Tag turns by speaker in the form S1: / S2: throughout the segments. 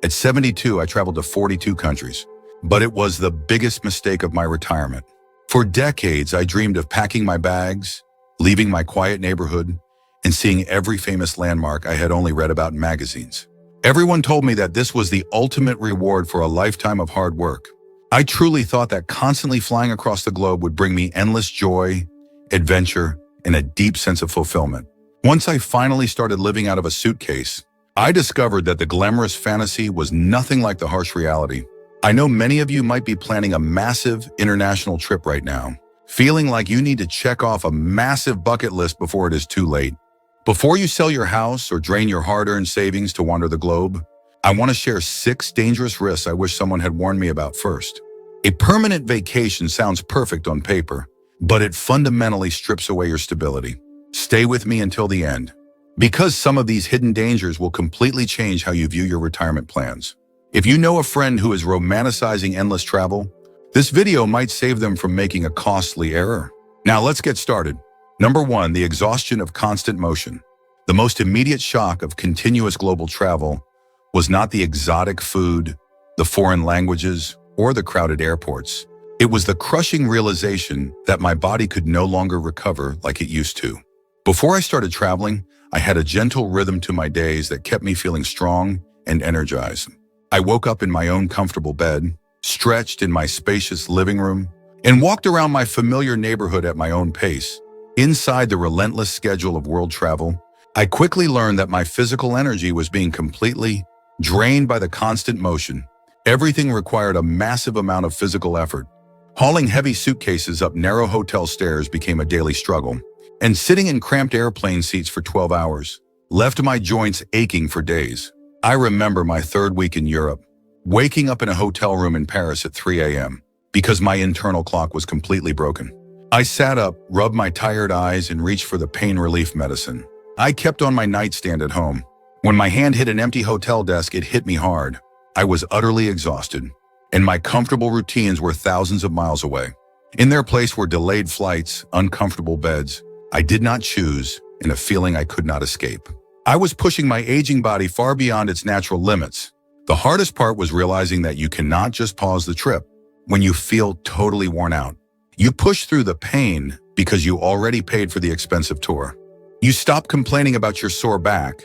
S1: At 72, I traveled to 42 countries. But it was the biggest mistake of my retirement. For decades, I dreamed of packing my bags, leaving my quiet neighborhood, and seeing every famous landmark I had only read about in magazines. Everyone told me that this was the ultimate reward for a lifetime of hard work. I truly thought that constantly flying across the globe would bring me endless joy, adventure, and a deep sense of fulfillment. Once I finally started living out of a suitcase, I discovered that the glamorous fantasy was nothing like the harsh reality. I know many of you might be planning a massive international trip right now, feeling like you need to check off a massive bucket list before it is too late. Before you sell your house or drain your hard-earned savings to wander the globe, I want to share 6 dangerous risks I wish someone had warned me about first. A permanent vacation sounds perfect on paper, but it fundamentally strips away your stability. Stay with me until the end, because some of these hidden dangers will completely change how you view your retirement plans. If you know a friend who is romanticizing endless travel, this video might save them from making a costly error. Now let's get started. Number 1, the exhaustion of constant motion. The most immediate shock of continuous global travel was not the exotic food, the foreign languages, or the crowded airports. It was the crushing realization that my body could no longer recover like it used to. Before I started traveling, I had a gentle rhythm to my days that kept me feeling strong and energized. I woke up in my own comfortable bed, stretched in my spacious living room, and walked around my familiar neighborhood at my own pace. Inside the relentless schedule of world travel, I quickly learned that my physical energy was being completely drained by the constant motion. Everything required a massive amount of physical effort. Hauling heavy suitcases up narrow hotel stairs became a daily struggle, and sitting in cramped airplane seats for 12 hours left my joints aching for days. I remember my 3rd week in Europe, waking up in a hotel room in Paris at 3 a.m. because my internal clock was completely broken. I sat up, rubbed my tired eyes, and reached for the pain relief medicine I kept on my nightstand at home. When my hand hit an empty hotel desk, it hit me hard. I was utterly exhausted, and my comfortable routines were thousands of miles away. In their place were delayed flights, uncomfortable beds I did not choose, and a feeling I could not escape. I was pushing my aging body far beyond its natural limits. The hardest part was realizing that you cannot just pause the trip when you feel totally worn out. You push through the pain because you already paid for the expensive tour. You stop complaining about your sore back,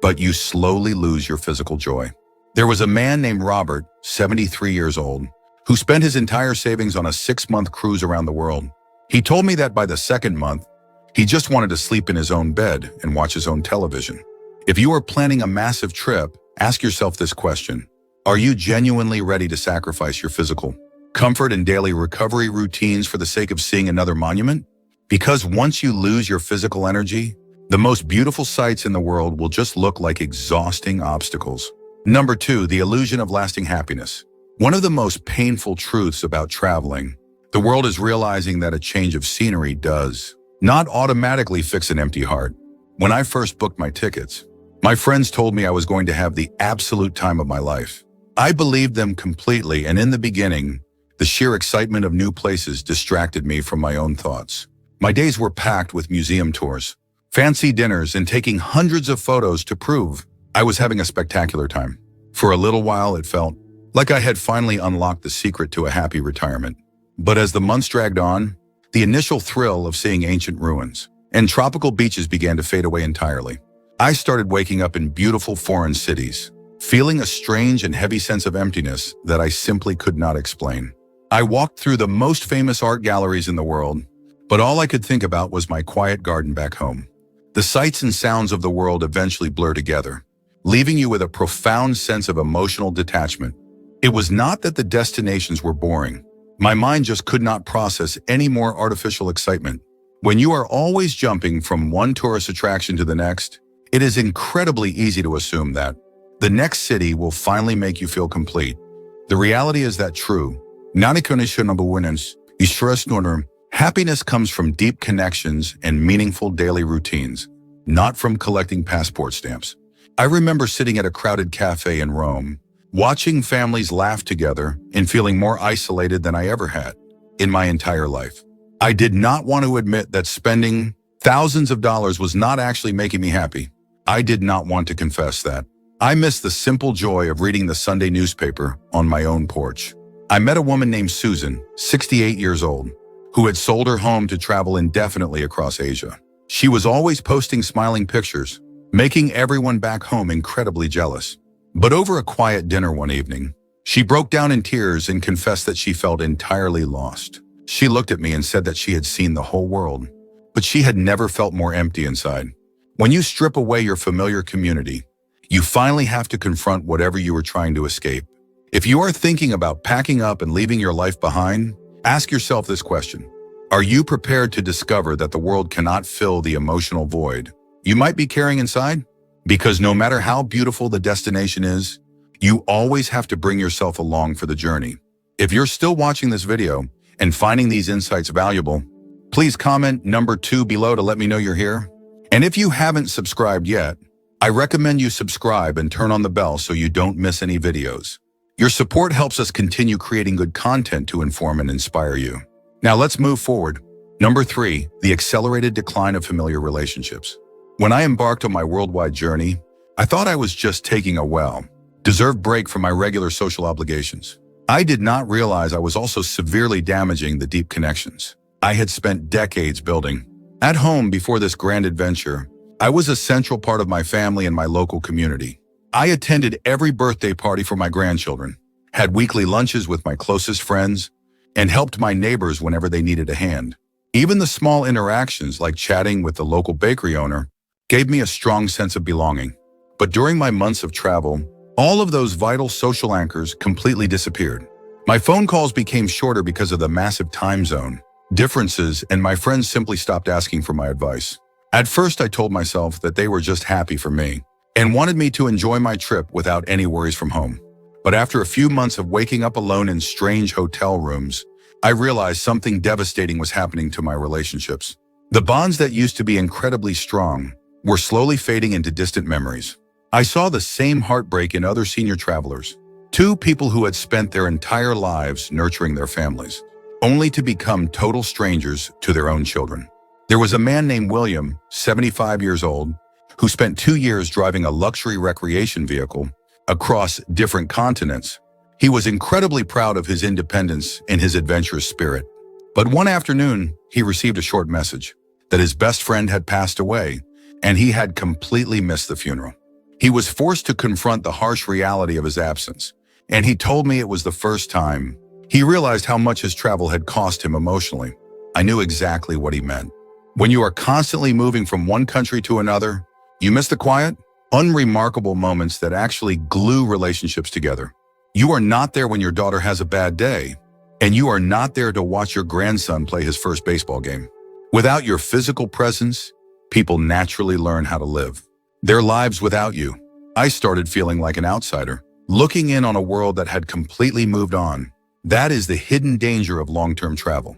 S1: but you slowly lose your physical joy. There was a man named Robert, 73 years old, who spent his entire savings on a 6-month cruise around the world. He told me that by the 2nd month, he just wanted to sleep in his own bed and watch his own television. If you are planning a massive trip, ask yourself this question. Are you genuinely ready to sacrifice your physical comfort and daily recovery routines for the sake of seeing another monument? Because once you lose your physical energy, the most beautiful sights in the world will just look like exhausting obstacles. Number 2, the illusion of lasting happiness. One of the most painful truths about traveling, the world is realizing that a change of scenery does not automatically fix an empty heart. When I first booked my tickets, my friends told me I was going to have the absolute time of my life. I believed them completely, and in the beginning, the sheer excitement of new places distracted me from my own thoughts. My days were packed with museum tours, fancy dinners, and taking hundreds of photos to prove I was having a spectacular time. For a little while, it felt like I had finally unlocked the secret to a happy retirement. But as the months dragged on, the initial thrill of seeing ancient ruins and tropical beaches began to fade away entirely. I started waking up in beautiful foreign cities, feeling a strange and heavy sense of emptiness that I simply could not explain. I walked through the most famous art galleries in the world, but all I could think about was my quiet garden back home. The sights and sounds of the world eventually blur together, leaving you with a profound sense of emotional detachment. It was not that the destinations were boring. My mind just could not process any more artificial excitement. When you are always jumping from one tourist attraction to the next, it is incredibly easy to assume that the next city will finally make you feel complete. The reality is that true. Happiness comes from deep connections and meaningful daily routines, not from collecting passport stamps. I remember sitting at a crowded cafe in Rome, watching families laugh together and feeling more isolated than I ever had in my entire life. I did not want to admit that spending thousands of dollars was not actually making me happy. I did not want to confess that I missed the simple joy of reading the Sunday newspaper on my own porch. I met a woman named Susan, 68 years old, who had sold her home to travel indefinitely across Asia. She was always posting smiling pictures, making everyone back home incredibly jealous. But over a quiet dinner one evening, she broke down in tears and confessed that she felt entirely lost. She looked at me and said that she had seen the whole world, but she had never felt more empty inside. When you strip away your familiar community, you finally have to confront whatever you were trying to escape. If you are thinking about packing up and leaving your life behind, ask yourself this question. Are you prepared to discover that the world cannot fill the emotional void you might be carrying inside? Because no matter how beautiful the destination is, you always have to bring yourself along for the journey. If you're still watching this video and finding these insights valuable, please comment number 2 below to let me know you're here. And if you haven't subscribed yet, I recommend you subscribe and turn on the bell so you don't miss any videos. Your support helps us continue creating good content to inform and inspire you. Now let's move forward. Number 3, the accelerated decline of familiar relationships. When I embarked on my worldwide journey, I thought I was just taking a well-deserved break from my regular social obligations. I did not realize I was also severely damaging the deep connections I had spent decades building. At home before this grand adventure, I was a central part of my family and my local community. I attended every birthday party for my grandchildren, had weekly lunches with my closest friends, and helped my neighbors whenever they needed a hand. Even the small interactions like chatting with the local bakery owner gave me a strong sense of belonging. But during my months of travel, all of those vital social anchors completely disappeared. My phone calls became shorter because of the massive time zone differences, and my friends simply stopped asking for my advice. At first, I told myself that they were just happy for me and wanted me to enjoy my trip without any worries from home. But after a few months of waking up alone in strange hotel rooms, I realized something devastating was happening to my relationships. The bonds that used to be incredibly strong were slowly fading into distant memories. I saw the same heartbreak in other senior travelers, 2 people who had spent their entire lives nurturing their families, only to become total strangers to their own children. There was a man named William, 75 years old, who spent 2 years driving a luxury recreation vehicle across different continents. He was incredibly proud of his independence and his adventurous spirit. But one afternoon, he received a short message that his best friend had passed away, and he had completely missed the funeral. He was forced to confront the harsh reality of his absence, and he told me it was the first time he realized how much his travel had cost him emotionally. I knew exactly what he meant. When you are constantly moving from one country to another, you miss the quiet, unremarkable moments that actually glue relationships together. You are not there when your daughter has a bad day, and you are not there to watch your grandson play his first baseball game. Without your physical presence, people naturally learn how to live their lives without you. I started feeling like an outsider, looking in on a world that had completely moved on. That is the hidden danger of long-term travel.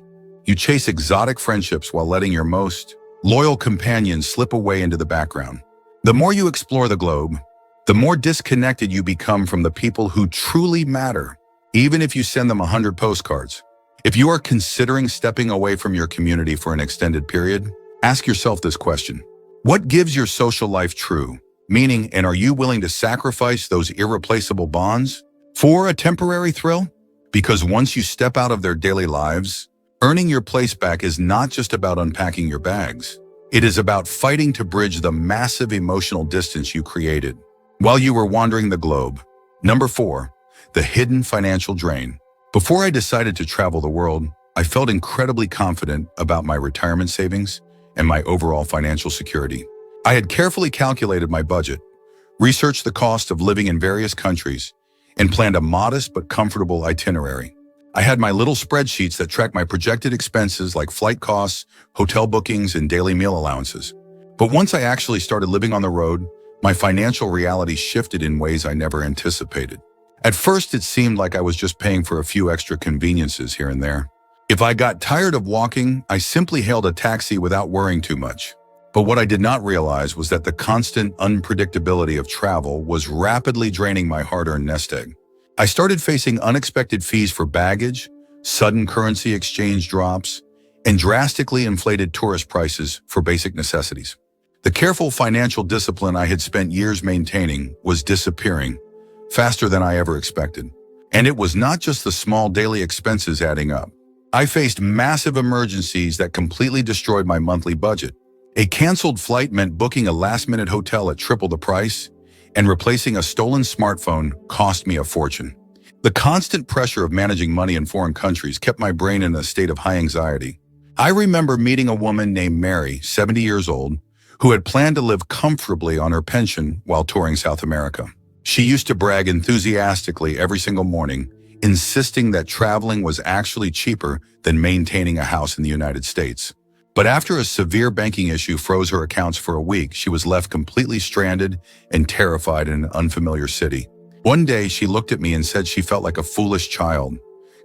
S1: You chase exotic friendships while letting your most loyal companions slip away into the background. The more you explore the globe, the more disconnected you become from the people who truly matter, even if you send them 100 postcards. If you are considering stepping away from your community for an extended period, ask yourself this question. What gives your social life true meaning, and are you willing to sacrifice those irreplaceable bonds for a temporary thrill? Because once you step out of their daily lives, earning your place back is not just about unpacking your bags. It is about fighting to bridge the massive emotional distance you created while you were wandering the globe. Number 4, the hidden financial drain. Before I decided to travel the world, I felt incredibly confident about my retirement savings and my overall financial security. I had carefully calculated my budget, researched the cost of living in various countries, and planned a modest but comfortable itinerary. I had my little spreadsheets that tracked my projected expenses like flight costs, hotel bookings, and daily meal allowances. But once I actually started living on the road, my financial reality shifted in ways I never anticipated. At first, it seemed like I was just paying for a few extra conveniences here and there. If I got tired of walking, I simply hailed a taxi without worrying too much. But what I did not realize was that the constant unpredictability of travel was rapidly draining my hard-earned nest egg. I started facing unexpected fees for baggage, sudden currency exchange drops, and drastically inflated tourist prices for basic necessities. The careful financial discipline I had spent years maintaining was disappearing faster than I ever expected. And it was not just the small daily expenses adding up. I faced massive emergencies that completely destroyed my monthly budget. A canceled flight meant booking a last-minute hotel at triple the price, and replacing a stolen smartphone cost me a fortune. The constant pressure of managing money in foreign countries kept my brain in a state of high anxiety. I remember meeting a woman named Mary, 70 years old, who had planned to live comfortably on her pension while touring South America. She used to brag enthusiastically every single morning, insisting that traveling was actually cheaper than maintaining a house in the United States. But after a severe banking issue froze her accounts for a week, she was left completely stranded and terrified in an unfamiliar city. One day, she looked at me and said she felt like a foolish child,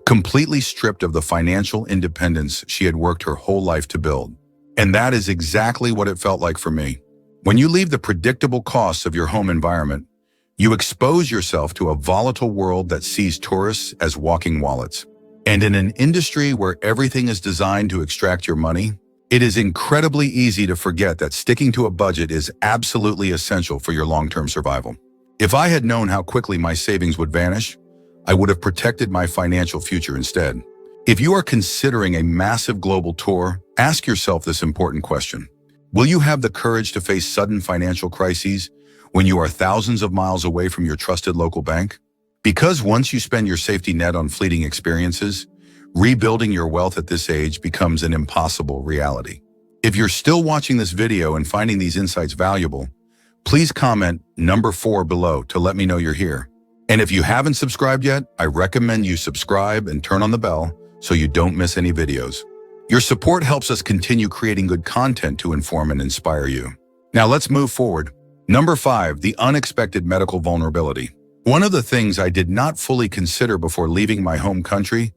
S1: completely stripped of the financial independence she had worked her whole life to build. And that is exactly what it felt like for me. When you leave the predictable costs of your home environment, you expose yourself to a volatile world that sees tourists as walking wallets. And in an industry where everything is designed to extract your money, it is incredibly easy to forget that sticking to a budget is absolutely essential for your long-term survival. If I had known how quickly my savings would vanish, I would have protected my financial future instead. If you are considering a massive global tour, ask yourself this important question. Will you have the courage to face sudden financial crises when you are thousands of miles away from your trusted local bank? Because once you spend your safety net on fleeting experiences, rebuilding your wealth at this age becomes an impossible reality. If you're still watching this video and finding these insights valuable, please comment number 4 below to let me know you're here. And if you haven't subscribed yet, I recommend you subscribe and turn on the bell so you don't miss any videos. Your support helps us continue creating good content to inform and inspire you. Now let's move forward. Number 5, the unexpected medical vulnerability. One of the things I did not fully consider before leaving my home country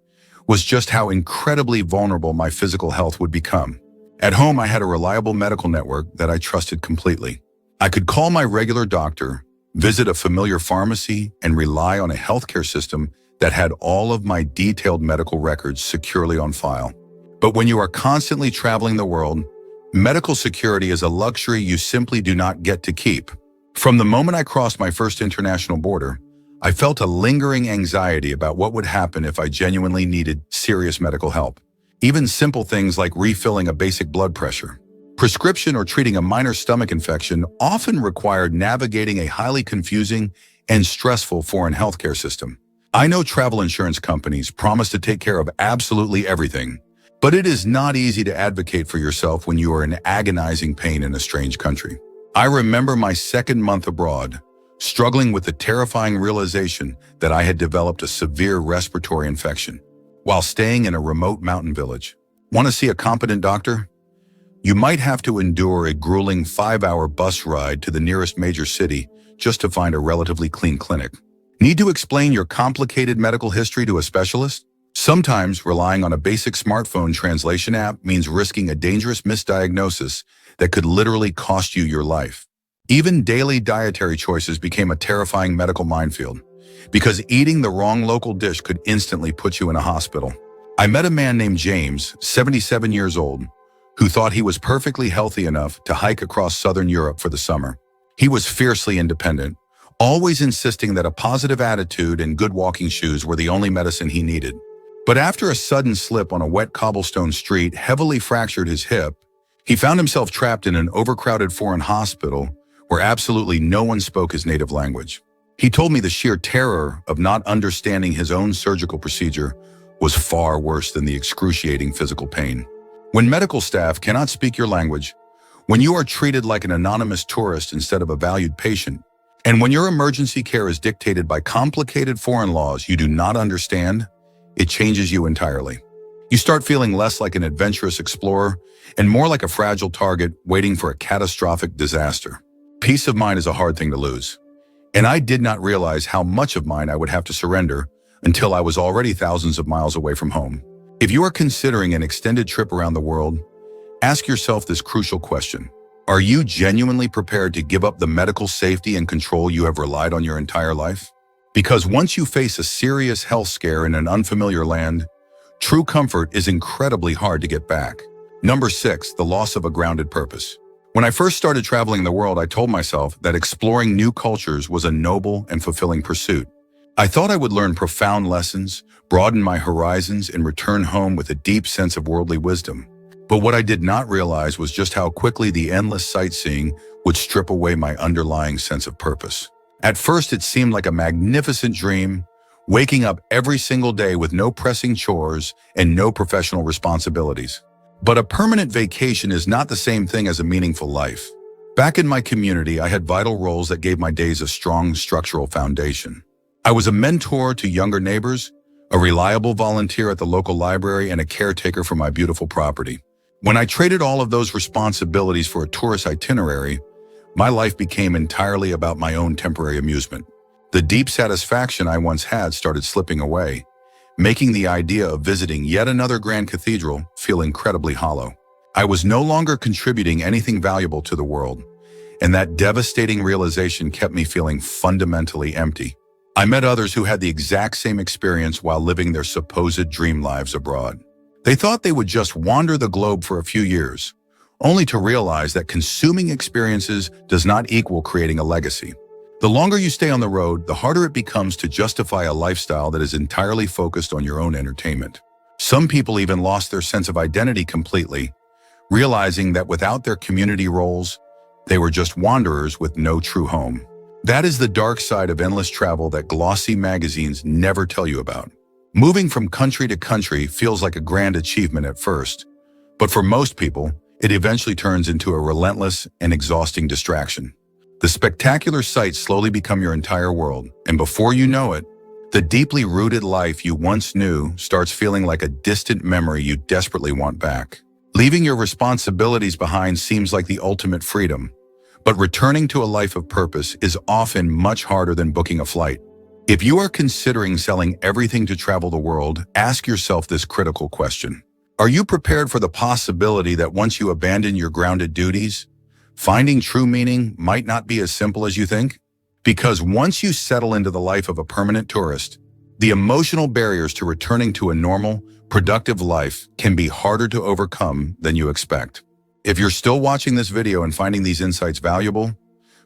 S1: was just how incredibly vulnerable my physical health would become. At home, I had a reliable medical network that I trusted completely. I could call my regular doctor, visit a familiar pharmacy, and rely on a healthcare system that had all of my detailed medical records securely on file. But when you are constantly traveling the world, medical security is a luxury you simply do not get to keep. From the moment I crossed my first international border, I felt a lingering anxiety about what would happen if I genuinely needed serious medical help. Even simple things like refilling a basic blood pressure, prescription, or treating a minor stomach infection often required navigating a highly confusing and stressful foreign healthcare system. I know travel insurance companies promise to take care of absolutely everything, but it is not easy to advocate for yourself when you are in agonizing pain in a strange country. I remember my second month abroad, struggling with the terrifying realization that I had developed a severe respiratory infection while staying in a remote mountain village. Want to see a competent doctor? You might have to endure a grueling 5-hour bus ride to the nearest major city just to find a relatively clean clinic. Need to explain your complicated medical history to a specialist? Sometimes relying on a basic smartphone translation app means risking a dangerous misdiagnosis that could literally cost you your life. Even daily dietary choices became a terrifying medical minefield, because eating the wrong local dish could instantly put you in a hospital. I met a man named James, 77 years old, who thought he was perfectly healthy enough to hike across southern Europe for the summer. He was fiercely independent, always insisting that a positive attitude and good walking shoes were the only medicine he needed. But after a sudden slip on a wet cobblestone street heavily fractured his hip, he found himself trapped in an overcrowded foreign hospital where absolutely no one spoke his native language. He told me the sheer terror of not understanding his own surgical procedure was far worse than the excruciating physical pain. When medical staff cannot speak your language, when you are treated like an anonymous tourist instead of a valued patient, and when your emergency care is dictated by complicated foreign laws you do not understand, it changes you entirely. You start feeling less like an adventurous explorer and more like a fragile target waiting for a catastrophic disaster. Peace of mind is a hard thing to lose, and I did not realize how much of mine I would have to surrender until I was already thousands of miles away from home. If you are considering an extended trip around the world, ask yourself this crucial question. Are you genuinely prepared to give up the medical safety and control you have relied on your entire life? Because once you face a serious health scare in an unfamiliar land, true comfort is incredibly hard to get back. Number 6, the loss of a grounded purpose. When I first started traveling the world, I told myself that exploring new cultures was a noble and fulfilling pursuit. I thought I would learn profound lessons, broaden my horizons, and return home with a deep sense of worldly wisdom. But what I did not realize was just how quickly the endless sightseeing would strip away my underlying sense of purpose. At first, it seemed like a magnificent dream, waking up every single day with no pressing chores and no professional responsibilities. But a permanent vacation is not the same thing as a meaningful life. Back in my community, I had vital roles that gave my days a strong structural foundation. I was a mentor to younger neighbors, a reliable volunteer at the local library, and a caretaker for my beautiful property. When I traded all of those responsibilities for a tourist itinerary, my life became entirely about my own temporary amusement. The deep satisfaction I once had started slipping away, making the idea of visiting yet another grand cathedral feel incredibly hollow. I was no longer contributing anything valuable to the world, and that devastating realization kept me feeling fundamentally empty. I met others who had the exact same experience while living their supposed dream lives abroad. They thought they would just wander the globe for a few years, only to realize that consuming experiences does not equal creating a legacy. The longer you stay on the road, the harder it becomes to justify a lifestyle that is entirely focused on your own entertainment. Some people even lost their sense of identity completely, realizing that without their community roles, they were just wanderers with no true home. That is the dark side of endless travel that glossy magazines never tell you about. Moving from country to country feels like a grand achievement at first, but for most people, it eventually turns into a relentless and exhausting distraction. The spectacular sights slowly become your entire world, and before you know it, the deeply rooted life you once knew starts feeling like a distant memory you desperately want back. Leaving your responsibilities behind seems like the ultimate freedom, but returning to a life of purpose is often much harder than booking a flight. If you are considering selling everything to travel the world, ask yourself this critical question. Are you prepared for the possibility that once you abandon your grounded duties, finding true meaning might not be as simple as you think? Because once you settle into the life of a permanent tourist, the emotional barriers to returning to a normal, productive life can be harder to overcome than you expect. If you're still watching this video and finding these insights valuable,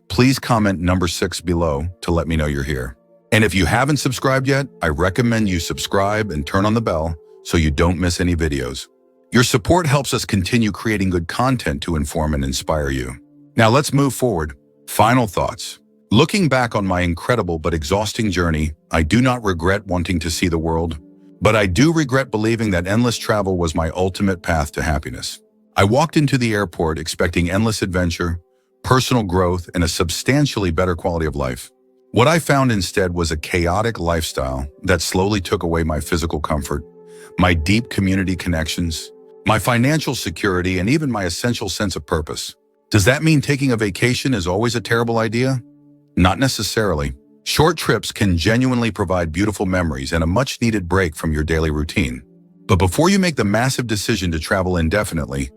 S1: please comment number 6 below to let me know you're here. And if you haven't subscribed yet, I recommend you subscribe and turn on the bell so you don't miss any videos. Your support helps us continue creating good content to inform and inspire you. Now let's move forward. Final thoughts. Looking back on my incredible but exhausting journey, I do not regret wanting to see the world, but I do regret believing that endless travel was my ultimate path to happiness. I walked into the airport expecting endless adventure, personal growth, and a substantially better quality of life. What I found instead was a chaotic lifestyle that slowly took away my physical comfort, my deep community connections, my financial security, and even my essential sense of purpose. Does that mean taking a vacation is always a terrible idea? Not necessarily. Short trips can genuinely provide beautiful memories and a much-needed break from your daily routine. But before you make the massive decision to travel indefinitely,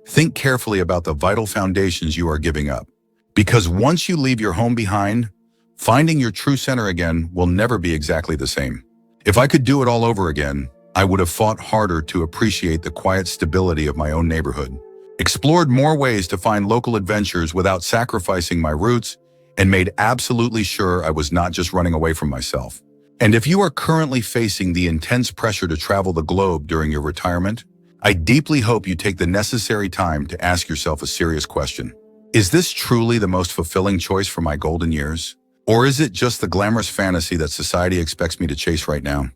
S1: think carefully about the vital foundations you are giving up. Because once you leave your home behind, finding your true center again will never be exactly the same. If I could do it all over again, I would have fought harder to appreciate the quiet stability of my own neighborhood, explored more ways to find local adventures without sacrificing my roots, and made absolutely sure I was not just running away from myself. And if you are currently facing the intense pressure to travel the globe during your retirement, I deeply hope you take the necessary time to ask yourself a serious question. Is this truly the most fulfilling choice for my golden years? Or is it just the glamorous fantasy that society expects me to chase right now?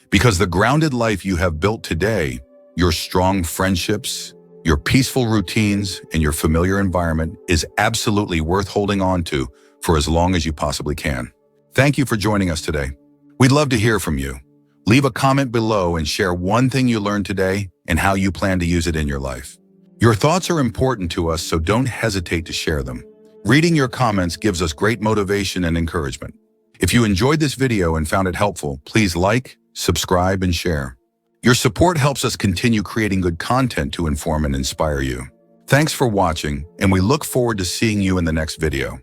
S1: Because the grounded life you have built today, your strong friendships, your peaceful routines, and your familiar environment is absolutely worth holding on to for as long as you possibly can. Thank you for joining us today. We'd love to hear from you. Leave a comment below and share one thing you learned today and how you plan to use it in your life. Your thoughts are important to us, so don't hesitate to share them. Reading your comments gives us great motivation and encouragement. If you enjoyed this video and found it helpful, please like, subscribe, and share. Your support helps us continue creating good content to inform and inspire you. Thanks for watching, and we look forward to seeing you in the next video.